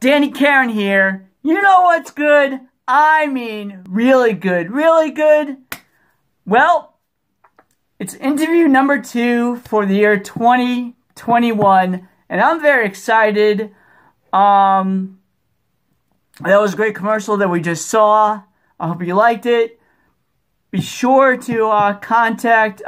Danny Karen here. You know what's good? I mean, really good. Really good? Well, it's interview number 2 for the year 2021, and I'm very excited. That was a great commercial that we just saw. I hope you liked it. Be sure to contact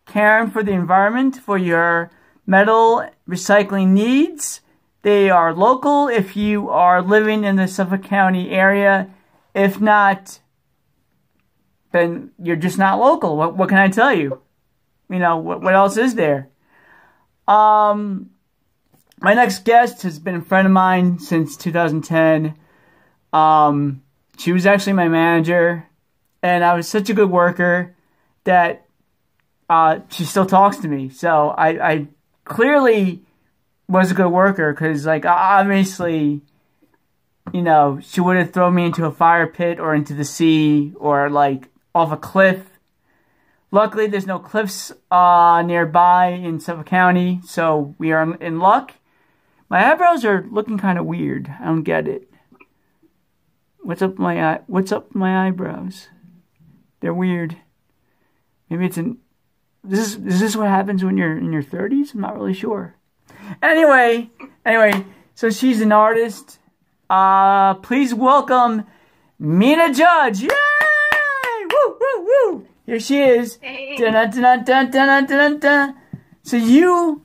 Karen for the Environment for your metal recycling needs. They are local if you are living in the Suffolk County area. If not, then you're just not local. What can I tell you? You know, what else is there? My next guest has been a friend of mine since 2010. She was actually my manager, and I was such a good worker that she still talks to me. So I clearly was a good worker, because, like, obviously, you know, she would have thrown me into a fire pit or into the sea or, like, off a cliff. Luckily, there's no cliffs nearby in Suffolk County, so we are in luck. My eyebrows are looking kind of weird. I don't get it. What's up with my eyebrows? They're weird. Maybe it's an... Is this what happens when you're in your 30s? I'm not really sure. Anyway, so she's an artist. Please welcome Mina Judge. Yay! Woo, woo, woo! Here she is. Hey. Dun, dun, dun, dun, dun, dun, dun. So you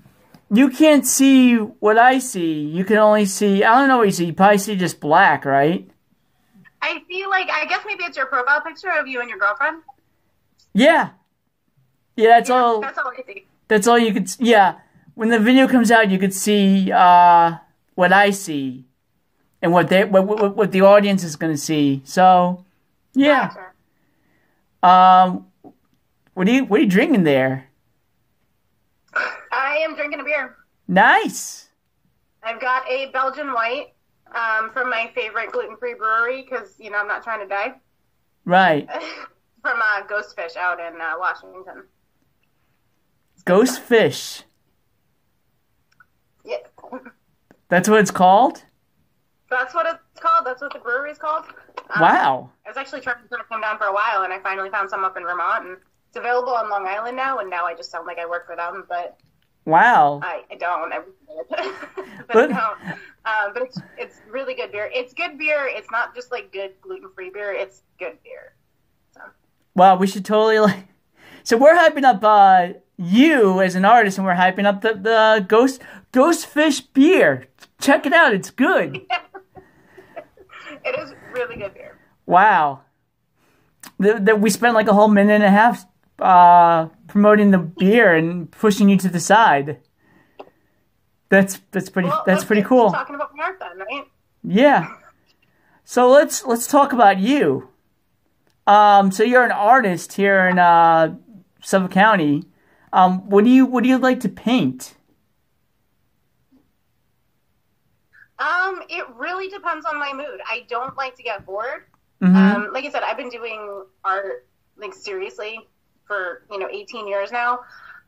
can't see what I see. You can only see, I don't know what you see. You probably see just black, right? I feel like, I guess maybe it's your profile picture of you and your girlfriend. Yeah. Yeah, that's all. That's all I see. That's all you could. Yeah, when the video comes out, you could see what I see, and what the audience is going to see. So, yeah. Gotcha. What are you drinking there? I am drinking a beer. Nice. I've got a Belgian White from my favorite gluten-free brewery, because, you know, I'm not trying to die. Right. From Ghostfish out in Washington. Ghostfish. Yeah. That's what it's called? That's what it's called. That's what the brewery is called. Wow. I was actually trying to come down for a while, and I finally found some up in Vermont, and it's available on Long Island now, and now I just sound like I work for them, but wow. I don't. But no. But it's really good beer. It's good beer. It's not just like good gluten-free beer. It's good beer. So. Wow, we should totally So we're hyping up you as an artist, and we're hyping up the Ghostfish beer. Check it out. It's good. It is really good beer. Wow. We spent like a whole minute and a half promoting the beer and pushing you to the side. That's pretty cool. Talking about my art then, right? Yeah. So let's talk about you. So you're an artist here in Suffolk County. What do you like to paint? It really depends on my mood. I don't like to get bored. Mm-hmm. Like I said, I've been doing art, like, seriously for, 18 years now.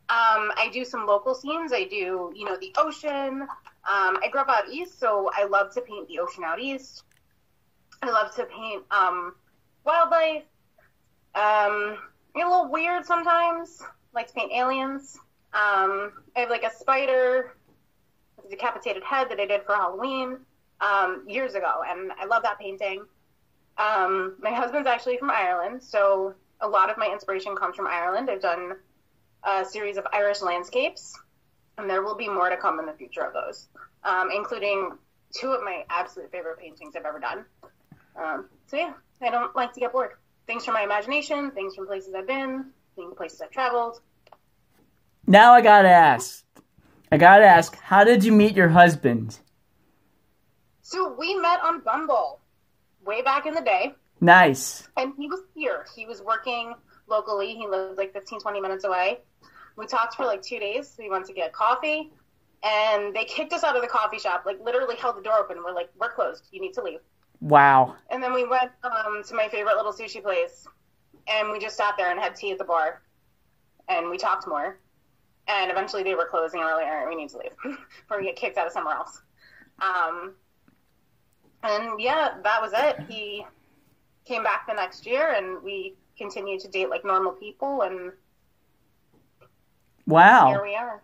I do some local scenes. I do, the ocean. I grew up out east, so I love to paint the ocean out east. I love to paint wildlife. A little weird sometimes. Like to paint aliens. I have like a spider with a decapitated head that I did for Halloween years ago, and I love that painting. My husband's actually from Ireland, so a lot of my inspiration comes from Ireland. I've done a series of Irish landscapes, and there will be more to come in the future of those, including 2 of my absolute favorite paintings I've ever done. So yeah, I don't like to get bored. Things from my imagination, things from places I've been, places I've traveled. Now I gotta ask, how did you meet your husband? So we met on Bumble way back in the day. Nice. And he was here. He was working locally. He lived like 15, 20 minutes away. We talked for like 2 days. We went to get coffee, and they kicked us out of the coffee shop, like literally held the door open. We're like, we're closed. You need to leave. Wow. And then we went to my favorite little sushi place, and we just sat there and had tea at the bar, and we talked more. And eventually they were closing, and we're like, all right, we need to leave before we get kicked out of somewhere else. And yeah, that was it. He came back the next year, and we continued to date like normal people, and Wow. here we are.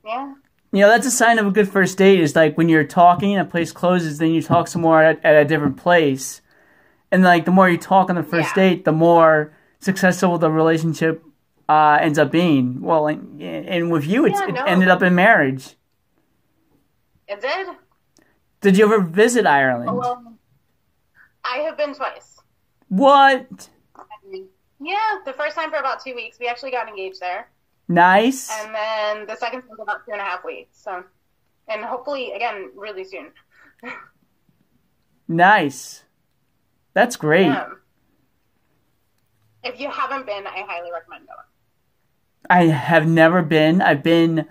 Yeah. You know, that's a sign of a good first date is like when you're talking and a place closes, then you talk some more at a different place. And like the more you talk on the first date, the more successful the relationship ends up being. Well, and with you, it ended up in marriage. It did. Did you ever visit Ireland? Well, I have been twice. What? Yeah, the first time for about 2 weeks. We actually got engaged there. Nice. And then the second time for about 2.5 weeks. So, and hopefully, again, really soon. Nice. That's great. Yeah. If you haven't been, I highly recommend going. I have never been. I've been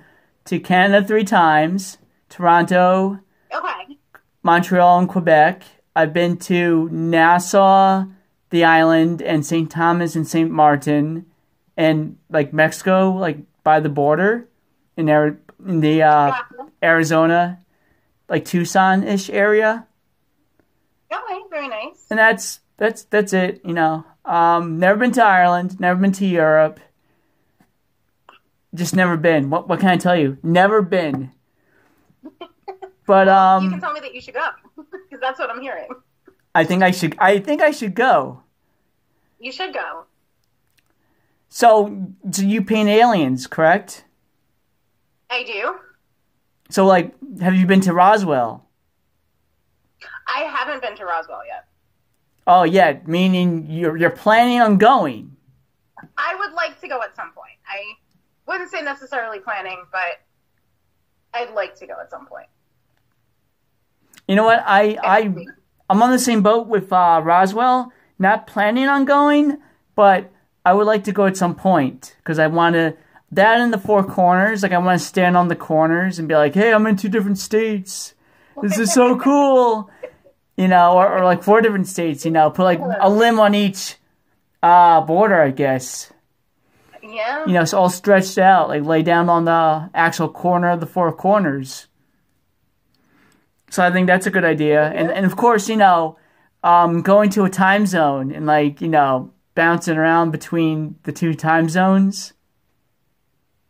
to Canada 3 times. Toronto. Okay. Montreal and Quebec. I've been to Nassau, the island, and St. Thomas and St. Martin, and like Mexico, like by the border, in the Arizona, like Tucson-ish area. Okay, very nice. And that's it. You know, never been to Ireland, never been to Europe. Just never been. What can I tell you? Never been. But you can tell me that you should go, because that's what I'm hearing. I think I should go. You should go. So you paint aliens, correct? I do. So, like, have you been to Roswell? I haven't been to Roswell yet. Oh, yeah, meaning you're planning on going. I would like to go at some point. I wouldn't say necessarily planning, but I'd like to go at some point. You know what? I'm on the same boat with Roswell. Not planning on going, but I would like to go at some point because I want to. That in the 4 corners, like I want to stand on the corners and be like, "Hey, I'm in 2 different states. This is so cool." You know, or like 4 different states. You know, put like a limb on each border, I guess. Yeah. You know, it's all stretched out, like lay down on the actual corner of the 4 corners. So I think that's a good idea. And of course, you know, going to a time zone and like, you know, bouncing around between the 2 time zones.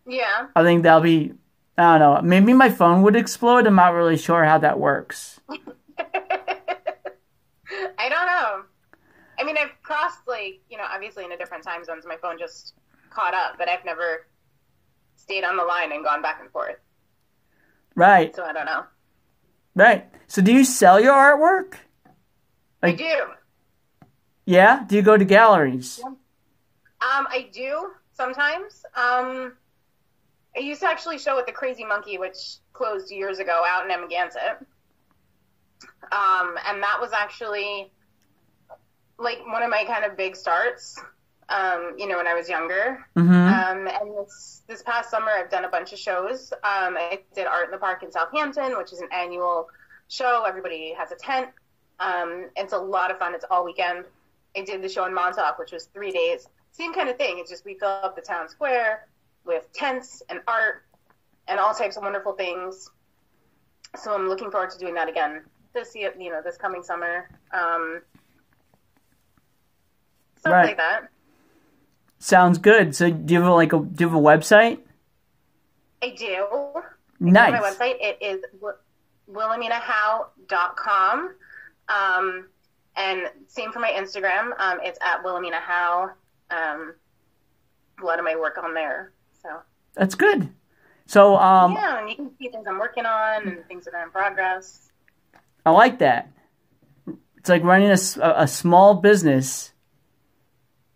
Yeah. I think that'll be, I don't know, maybe my phone would explode. I'm not really sure how that works. I don't know. I mean, I've crossed like, you know, obviously in a different time zones, my phone just caught up, but I've never stayed on the line and gone back and forth. Right. So I don't know. Right. So do you sell your artwork? Like, I do. Yeah? Do you go to galleries? Yeah. I do sometimes. I used to actually show at the Crazy Monkey, which closed years ago out in Amagansett. And that was actually like one of my kind of big starts, you know, when I was younger. Mm-hmm. And this past summer, I've done a bunch of shows. I did Art in the Park in Southampton, which is an annual show. Everybody has a tent. It's a lot of fun. It's all weekend. I did the show in Montauk, which was 3 days. Same kind of thing. It's just we fill up the town square with tents and art and all types of wonderful things. So I'm looking forward to doing that again this year, you know, this coming summer. Stuff like that. Sounds good. So do you have do you have a website? I do. Nice. My website, it is WilhelminaHowe.com. And same for my Instagram. It's at WilhelminaHowe. A lot of my work on there. So that's good. So yeah, and you can see things I'm working on and things that are in progress. I like that. It's like running a small business.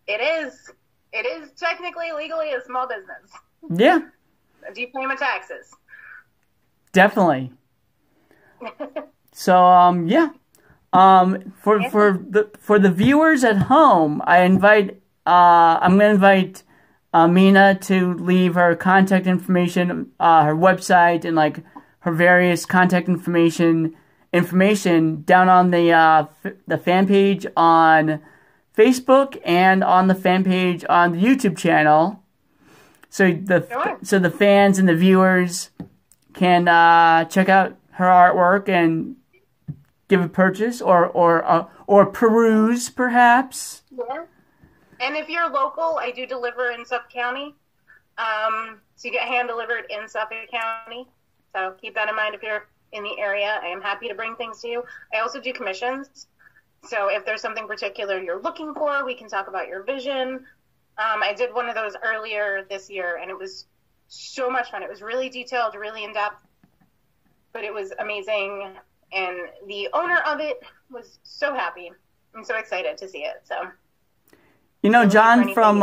It is. It is technically, legally a small business. Yeah. Do you pay my taxes? Definitely. So yeah. For the viewers at home, I'm gonna invite Mina to leave her contact information, her website, and like her various contact information down on the fan page on Facebook and on the fan page on the YouTube channel. So the fans and the viewers can check out her artwork and give a purchase or peruse perhaps. Yeah. And if you're local, I do deliver in Suffolk County. So you get hand delivered in Suffolk County. So keep that in mind if you're in the area. I am happy to bring things to you. I also do commissions. So if there's something particular you're looking for, we can talk about your vision. I did one of those earlier this year, and it was so much fun. It was really detailed, really in-depth, but it was amazing. And the owner of it was so happy. I'm so excited to see it. So, John from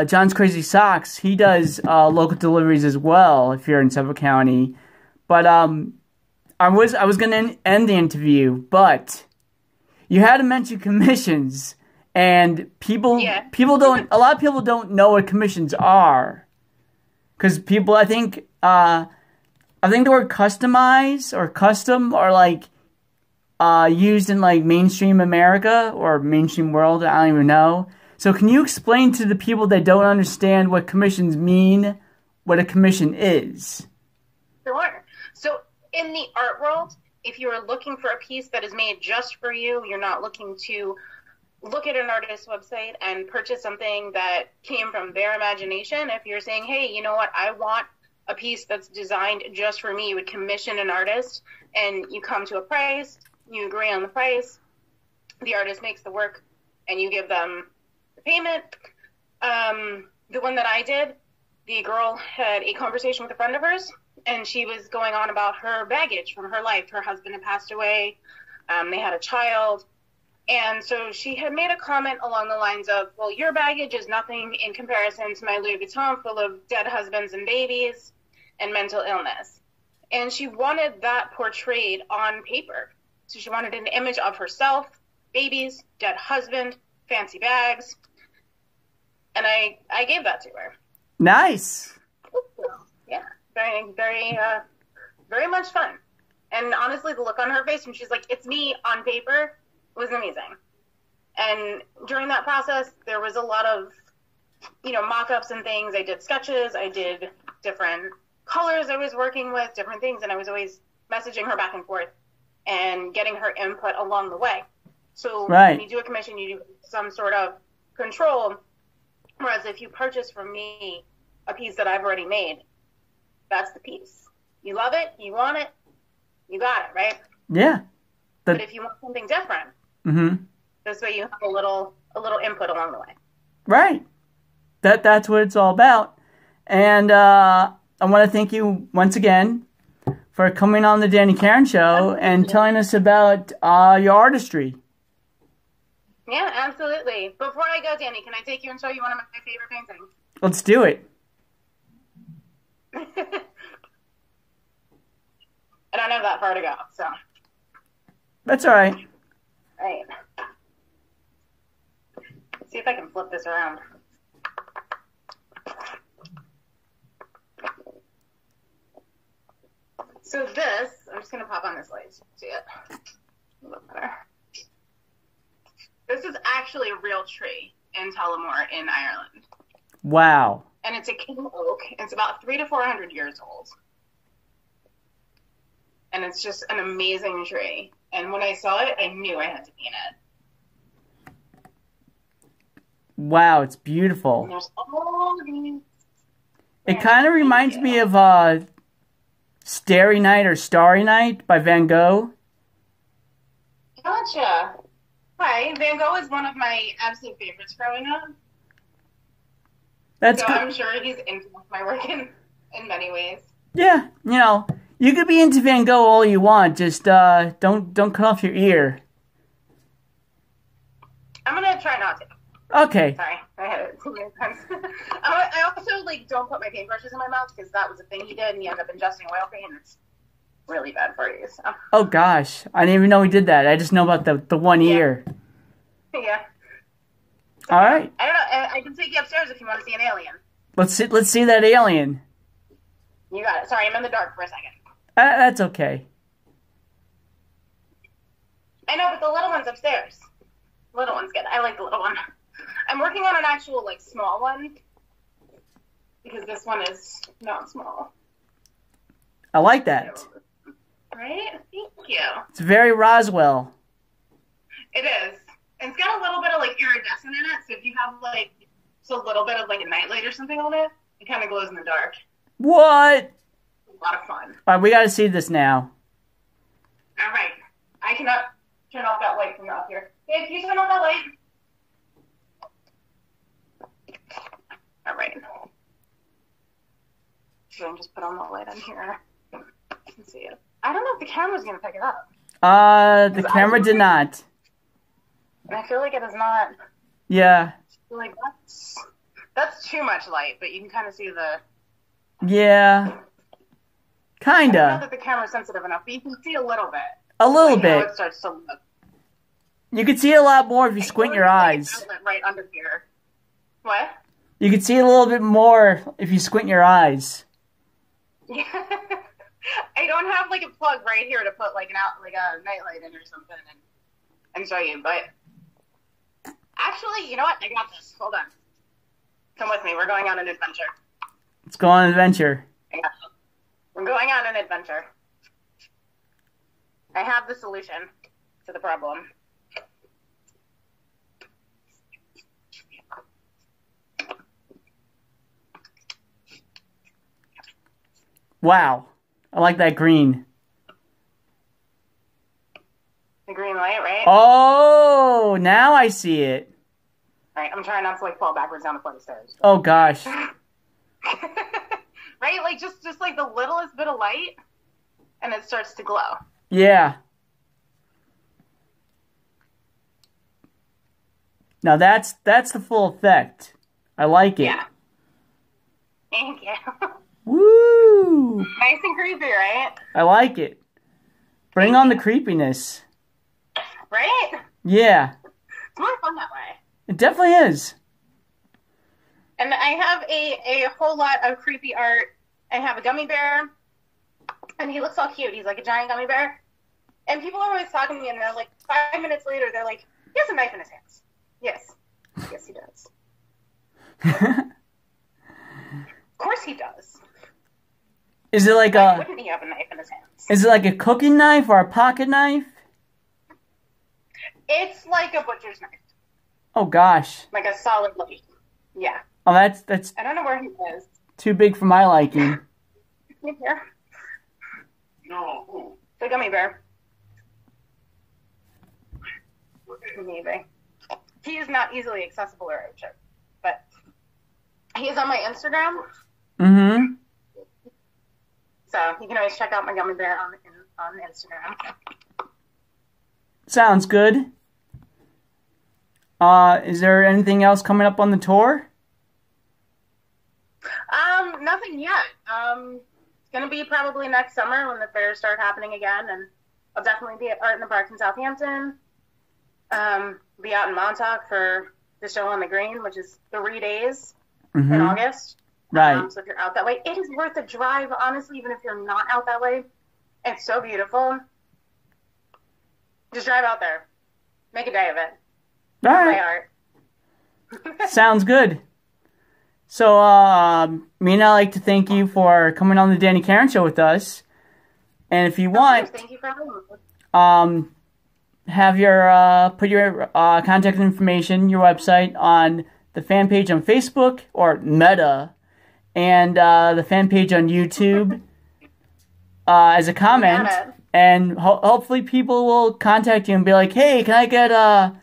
John's Crazy Socks, he does local deliveries as well if you're in Suffolk County. But I was going to end the interview, but you had to mention commissions, and a lot of people don't know what commissions are, because people, I think the word customize or custom are like used in like mainstream America or mainstream world. I don't even know. So can you explain to the people that don't understand what commissions mean, what a commission is? Sure. So in the art world, if you are looking for a piece that is made just for you, you're not looking to look at an artist's website and purchase something that came from their imagination. If you're saying, hey, you know what, I want a piece that's designed just for me, you would commission an artist, and you come to a price, you agree on the price, the artist makes the work, and you give them the payment. The one that I did, the girl had a conversation with a friend of hers, and she was going on about her baggage from her life. Her husband had passed away. They had a child. And so she had made a comment along the lines of, well, your baggage is nothing in comparison to my Louis Vuitton full of dead husbands and babies and mental illness. And she wanted that portrayed on paper. So she wanted an image of herself, babies, dead husband, fancy bags. And I gave that to her. Nice. Yeah. Very, very, very much fun. And honestly, the look on her face when she's like, it's me on paper, was amazing. And during that process, there was a lot of, mock-ups and things. I did sketches. I did different colors I was working with, different things. And I was always messaging her back and forth and getting her input along the way. So when you do a commission, you do some sort of control. Whereas if you purchase from me a piece that I've already made, that's the piece. You love it, you want it, you got it, right? Yeah. But if you want something different, this way you have a little input along the way. Right. That's what it's all about. And I want to thank you once again for coming on the Dani Karen Show and telling us about your artistry. Yeah, absolutely. Before I go, Dani, can I take you and show you one of my favorite paintings? Let's do it. I don't have that far to go, so. That's all right. All right. Let's see if I can flip this around. So this, I'm just going to pop on this light so you can see it a little better. This is actually a real tree in Tullamore in Ireland. Wow. And it's a king oak. It's about 300 to 400 years old. And it's just an amazing tree. And when I saw it, I knew I had to paint it. Wow, it's beautiful. And there's all these. It kind of reminds me of Starry Night or Starry Night by Van Gogh. Gotcha. Hi, Van Gogh is one of my absolute favorites growing up. That's so good. I'm sure he's influenced my work in many ways. Yeah, you could be into Van Gogh all you want. Just don't cut off your ear. I'm gonna try not to. Okay. Sorry, I had it too many times. I also don't put my paintbrushes in my mouth because that was a thing he did, and he ended up ingesting oil paint, and it's really bad for you. So. Oh gosh, I didn't even know he did that. I just know about the one ear. Yeah. All right. I don't know. I can take you upstairs if you want to see an alien. Let's see that alien. You got it. Sorry, I'm in the dark for a second. That's okay. I know, but the little one's upstairs. Little one's good. I like the little one. I'm working on an actual small one because this one is not small. I like that. Right? Thank you. It's very Roswell. It is. And it's got a little bit of, like, iridescent in it, so if you have, like, just a little bit of, like, a nightlight or something on it, it kind of glows in the dark. What? A lot of fun. All right, we got to see this now. All right. I cannot turn off that light from up here. Hey, can you turn off that light? All right. So I just put on the light on here. You can see it. I don't know if the camera's going to pick it up. The camera did not. And I feel like it is not. Yeah. Like, that's too much light, but you can kind of see the... Yeah. I don't know Kinda. that the camera's sensitive enough, but you can see a little bit. A little Like how bit. it starts to look. You can see it a lot more if you squint your eyes. Outlet right under here. What? You can see it a little bit more if you squint your eyes. Yeah. I don't have like a plug right here to put like a nightlight in or something and show you, but actually, you know what? I got this. Hold on. Come with me. We're going on an adventure. Let's go on an adventure. I got this. We're going on an adventure. I have the solution to the problem. Wow. I like that green. The green light, right? Oh, now I see it. All right, I'm trying not to like fall backwards down the flight of stairs. Oh gosh. Right? Like just like the littlest bit of light and it starts to glow. Yeah. Now that's the full effect. I like it. Yeah. Thank you. Woo! Nice and creepy, right? I like it. Bring on the creepiness. Right? Yeah. It's more fun that way. It definitely is. And I have a whole lot of creepy art. I have a gummy bear, and he looks all cute. He's like a giant gummy bear. And people are always talking to me, and they're like, 5 minutes later, they're like, he has a knife in his hands. Yes. Yes, he does. Of course he does. Is it like Why a wouldn't he have a knife in his hands? is it like a cooking knife or a pocket knife? It's like a butcher's knife. Oh gosh. Like a solid blade. Yeah. Oh, that's I don't know where he is. too big for my liking. Here. No. The gummy bear. Maybe. He is not easily accessible or outship, but he is on my Instagram, Mm-hmm. so you can always check out my gummy bear on Instagram. Sounds good. Is there anything else coming up on the tour? Nothing yet. It's gonna be probably next summer when the fairs start happening again, and I'll definitely be at Art in the Park in Southampton. Be out in Montauk for the show on the Green, which is 3 days in August. Right. So if you're out that way, it is worth a drive, honestly, even if you're not out that way. It's so beautiful. Just drive out there. Make a day of it. All Play right. art. Sounds good. So, me and I like to thank you for coming on the Danny Karen Show with us. And if you want, Thank you for having me. have your put your contact information, your website on the fan page on Facebook or Meta, and the fan page on YouTube as a comment, and hopefully people will contact you and be like, "Hey, can I get a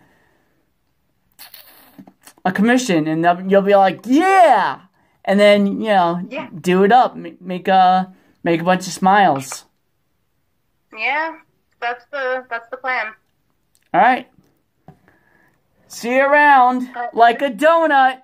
commission?" And you'll be like, "Yeah," and then do it up, make a bunch of smiles. Yeah, that's the plan. All right. See you around like a donut.